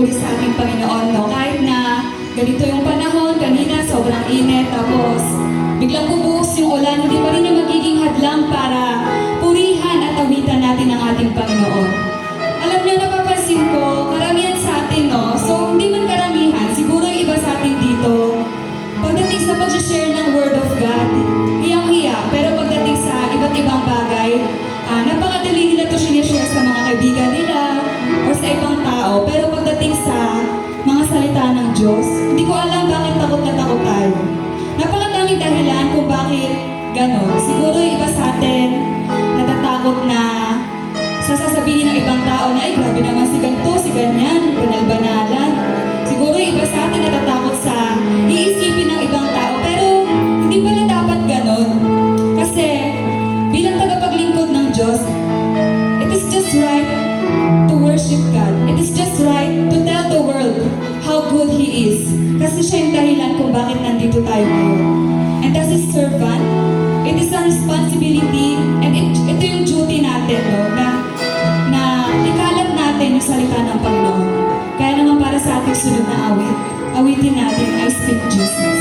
papuri sa ating Panginoon, no? Kahit na ganito yung panahon, kanina sobrang init, tapos biglang bubuhos yung ulan, hindi pa rin yung magiging hadlang para purihan at awitan natin ang ating Panginoon. Alam niyo, napapansin ko, karamihan sa atin, no? So, hindi man karamihan, siguro yung iba sa atin dito, pagdating sa pag-share ng Word of God, hiyang-hiya, pero pagdating sa iba't ibang bagay, napakadali nila ito sinishare sa mga kaibigan nila o sa ibang tao. Pero pagdating sa mga salita ng Diyos, hindi ko alam bakit takot na takot tayo. Napakadaming dahilan kung bakit ganon. Siguro yung iba sa atin natatakot na sa sasabihin ng ibang tao na, ay grabe naman si ganito, si ganyan, banal-banalan. Siguro yung iba sa atin natatakot sa iisipin ng ibang tao, pero hindi pala dapat ganon. Kasi bilang tagapaglingkod ng Diyos, it is just right to worship God. It is just right to tell the world how good He is. Kasi siya yung dahilan kung bakit nandito tayo ngayon. And as His servant, it is our responsibility, and ito yung duty natin, no? Na ikalat natin yung salita ng Panginoon. Kaya naman para sa ating sunod na awit, awitin natin, I Speak Jesus.